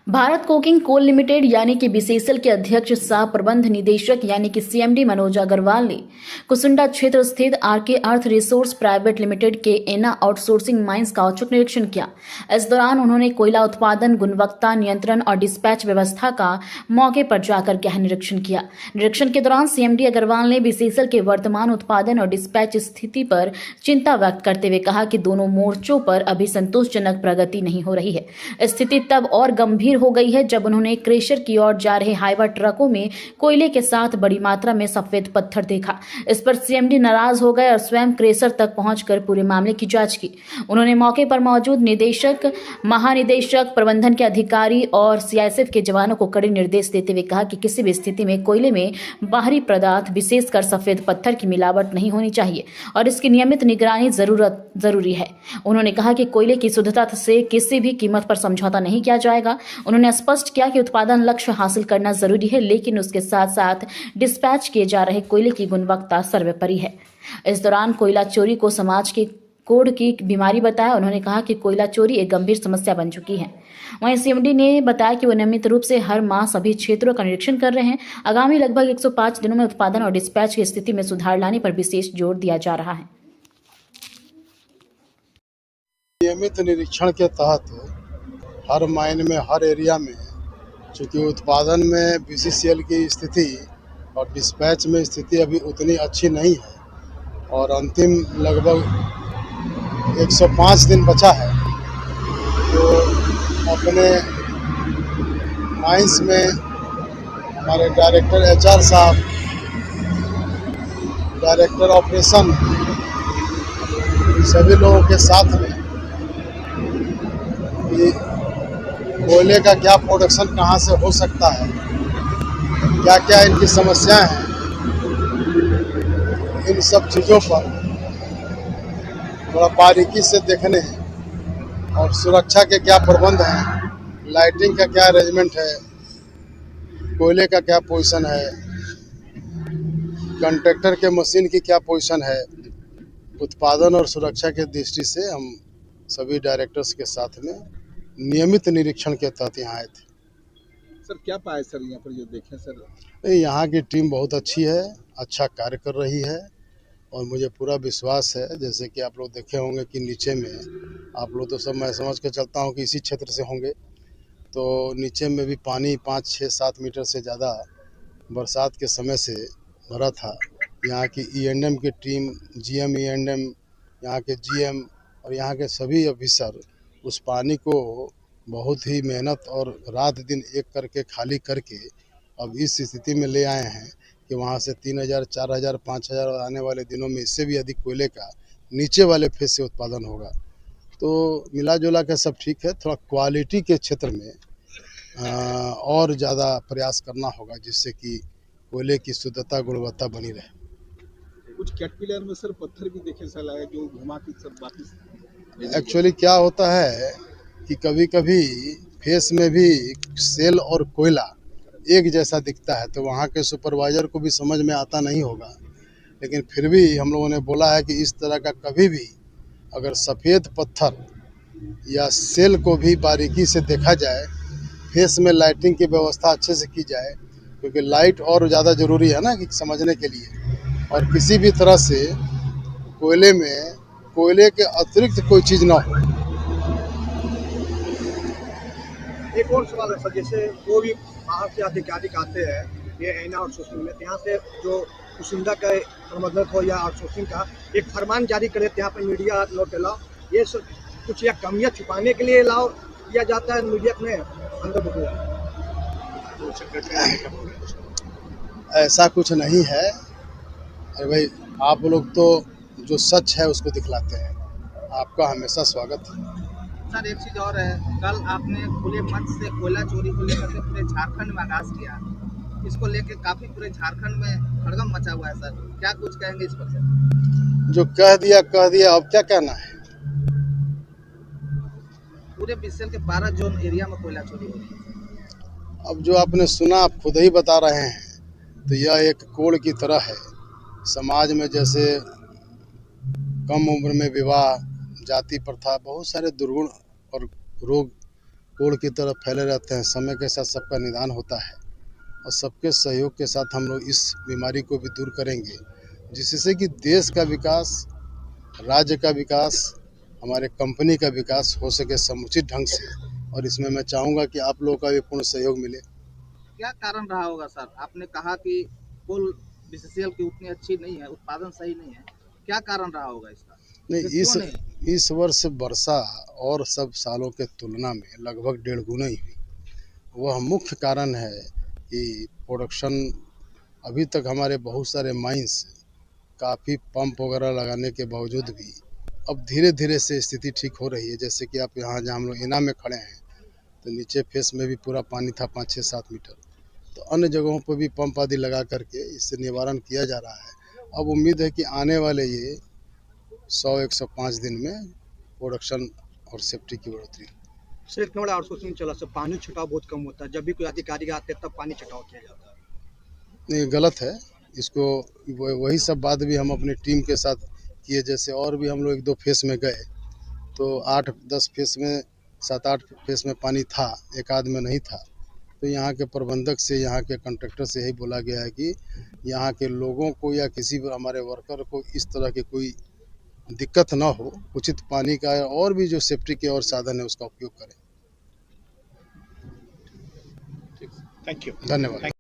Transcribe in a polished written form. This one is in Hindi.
भारत कोकिंग कोल लिमिटेड यानी कि बीसीसीएल के अध्यक्ष सह प्रबंध निदेशक यानी कि सीएमडी मनोज अग्रवाल ने कुसुंडा क्षेत्र स्थित आरके अर्थ रिसोर्स प्राइवेट लिमिटेड के एना आउटसोर्सिंग माइंस का औचक निरीक्षण किया। इस दौरान उन्होंने कोयला उत्पादन, गुणवत्ता नियंत्रण और डिस्पैच व्यवस्था का मौके पर जाकर गहन निरीक्षण किया। निरीक्षण के दौरान सीएमडी अग्रवाल ने बीसीसीएल के वर्तमान उत्पादन और डिस्पैच स्थिति पर चिंता व्यक्त करते हुए कहा कि दोनों मोर्चों पर अभी संतोषजनक प्रगति नहीं हो रही है। स्थिति तब और गंभीर हो गई है जब उन्होंने क्रेशर की ओर जा रहे हाइवा ट्रकों में कोयले के साथ बड़ी मात्रा में सफेद पत्थर देखा। इस पर सीएमडी नाराज हो गए और स्वयं क्रेशर तक पहुंचकर पूरे मामले की जांच की। उन्होंने मौके पर मौजूद निदेशक, महानिदेशक, प्रबंधन के अधिकारी और सीआईएसएफ के जवानों को कड़े निर्देश देते हुए कहा कि किसी भी स्थिति में कोयले में बाहरी पदार्थ, विशेषकर सफेद पत्थर की मिलावट नहीं होनी चाहिए और इसकी नियमित निगरानी जरूरी है। उन्होंने कहा कि कोयले की शुद्धता से किसी भी कीमत पर समझौता नहीं किया जाएगा। उन्होंने स्पष्ट किया कि उत्पादन लक्ष्य हासिल करना जरूरी है, लेकिन उसके साथ साथ डिस्पैच किए जा रहे कोयले की गुणवत्ता सर्वोपरि है। इस दौरान कोयला चोरी को समाज के कोढ़ की बीमारी बताया। उन्होंने कहा कि कोयला चोरी एक गंभीर समस्या बन चुकी है। वहीं सीएमडी ने बताया कि वो नियमित रूप से हर माह सभी क्षेत्रों का निरीक्षण कर रहे हैं। आगामी लगभग 105 दिनों में उत्पादन और डिस्पैच की स्थिति में सुधार लाने पर विशेष जोर दिया जा रहा है। नियमित निरीक्षण के तहत हर मायने में, हर एरिया में, चूँकि उत्पादन में बीसीसीएल की स्थिति और डिस्पैच में स्थिति अभी उतनी अच्छी नहीं है और अंतिम लगभग 105 दिन बचा है, तो अपने माइंस में हमारे डायरेक्टर एचआर साहब, डायरेक्टर ऑपरेशन, सभी लोगों के साथ में कि कोयले का क्या प्रोडक्शन कहाँ से हो सकता है, क्या क्या इनकी समस्याएं हैं, इन सब चीज़ों पर थोड़ा बारीकी से देखने हैं और सुरक्षा के क्या प्रबंध हैं, लाइटिंग का क्या अरेंजमेंट है, कोयले का क्या पोजीशन है, कंट्रैक्टर के मशीन की क्या पोजीशन है, उत्पादन और सुरक्षा के दृष्टि से हम सभी डायरेक्टर्स के साथ में नियमित निरीक्षण के तहत यहाँ आए थे। सर क्या पाए सर यहाँ पर जो देखें सर? यहाँ की टीम बहुत अच्छी है, अच्छा कार्य कर रही है और मुझे पूरा विश्वास है, जैसे कि आप लोग देखे होंगे कि नीचे में आप लोग तो सब, मैं समझ के चलता हूँ कि इसी क्षेत्र से होंगे, तो नीचे में भी पानी 5, 6, 7 मीटर से ज़्यादा बरसात के समय से भरा था। यहाँ की ईएनएम की टीम, जीएम ईएनएम, यहाँ के जीएम और यहाँ के सभी ऑफिसर उस पानी को बहुत ही मेहनत और रात दिन एक करके खाली करके अब इस स्थिति में ले आए हैं कि वहाँ से 3000, 4000, 5000 और आने वाले दिनों में इससे भी अधिक कोयले का नीचे वाले फेज से उत्पादन होगा। तो मिला जुला के सब ठीक है, थोड़ा क्वालिटी के क्षेत्र में और ज़्यादा प्रयास करना होगा जिससे कि कोयले की शुद्धता, गुणवत्ता बनी रहे। कुछ कैटरपिलर में सर पत्थर भी देखे सर आए जो घुमा के सब वापस। एक्चुअली क्या होता है कि कभी कभी फेस में भी सेल और कोयला एक जैसा दिखता है, तो वहाँ के सुपरवाइज़र को भी समझ में आता नहीं होगा, लेकिन फिर भी हम लोगों ने बोला है कि इस तरह का कभी भी अगर सफ़ेद पत्थर या सेल को भी बारीकी से देखा जाए, फेस में लाइटिंग की व्यवस्था अच्छे से की जाए, क्योंकि लाइट और ज़्यादा ज़रूरी है ना कि समझने के लिए, और किसी भी तरह से कोयले में कोयले के अतिरिक्त कोई चीज़ ना हो। एक और सवाल है सर, जैसे वो भी बाहर से अधिकारिक आते हैं ये एना आउटसोर्सिंग में, यहाँ से जो कुसुंडा का प्रबंधक हो या आउटसोर्सिंग का एक फरमान जारी करे, यहाँ पर मीडिया नोट अलाउ, ये सब कुछ या कमियाँ छुपाने के लिए अलाउ किया जाता है मीडिया में अंदर? ऐसा कुछ नहीं है। अरे भाई, आप लोग तो जो सच है उसको दिखलाते हैं, आपका हमेशा स्वागत है। सर एक चीज़ और है, कल आपने खुले मंच से कोयला चोरी को लेकर के पूरे झारखंड में आगाज किया, इसको लेकर काफ़ी पूरे झारखंड में हड़कंप मचा हुआ है सर, क्या कुछ कहेंगे इस पर सर? जो कह दिया, अब क्या कहना है? पूरे बीसीसीएल के 12 जोन एरिया में कोयला चोरी हो रही है। अब जो आपने सुना, आप खुद ही बता रहे हैं, तो यह एक कोड़ की तरह है। समाज में जैसे कम उम्र में विवाह, जाति प्रथा, बहुत सारे दुर्गुण और रोग कोढ़ की तरफ फैले रहते हैं। समय के साथ सबका निदान होता है और सबके सहयोग के साथ हम लोग इस बीमारी को भी दूर करेंगे, जिससे कि देश का विकास, राज्य का विकास, हमारे कंपनी का विकास हो सके समुचित ढंग से। और इसमें मैं चाहूँगा कि आप लोगों का भी पूर्ण सहयोग मिले। क्या कारण रहा होगा सर? आपने कहा कि कोल बीसीसीएल की उतनी अच्छी नहीं है, उत्पादन सही नहीं है, क्या कारण रहा होगा इसका? नहीं, क्यों नहीं? इस वर्ष वर्षा और सब सालों के तुलना में लगभग 1.5 गुना ही हुई। वह मुख्य कारण है कि प्रोडक्शन अभी तक हमारे बहुत सारे माइंस काफ़ी पंप वगैरह लगाने के बावजूद भी अब धीरे धीरे से स्थिति ठीक हो रही है। जैसे कि आप यहाँ जहाँ हम लोग एना में खड़े हैं तो नीचे फेस में भी पूरा पानी था 5-6-7 मीटर। तो अन्य जगहों पर भी पंप आदि लगा करके इससे निवारण किया जा रहा है। अब उम्मीद है कि आने वाले ये 100-105 दिन में प्रोडक्शन और सेफ्टी की बढ़ोतरी। सर इतना बड़ा आउटसोर्सिंग चला सर, पानी छिड़काव बहुत कम होता है, जब भी कोई अधिकारी आते हैं तब पानी छिड़काव किया जाता है। नहीं, गलत है। इसको वही सब बात भी हम अपनी टीम के साथ किए। जैसे और भी हम लोग 1-2 फेस में गए तो 8-10 फेस में 7-8 फेस में पानी था, एक आध में नहीं था। तो यहाँ के प्रबंधक से, यहाँ के कॉन्ट्रैक्टर से यही बोला गया है कि यहाँ के लोगों को या किसी भी हमारे वर्कर को इस तरह की कोई दिक्कत ना हो, उचित पानी का और भी जो सेफ्टी के और साधन है उसका उपयोग करें। Thank you. धन्यवाद।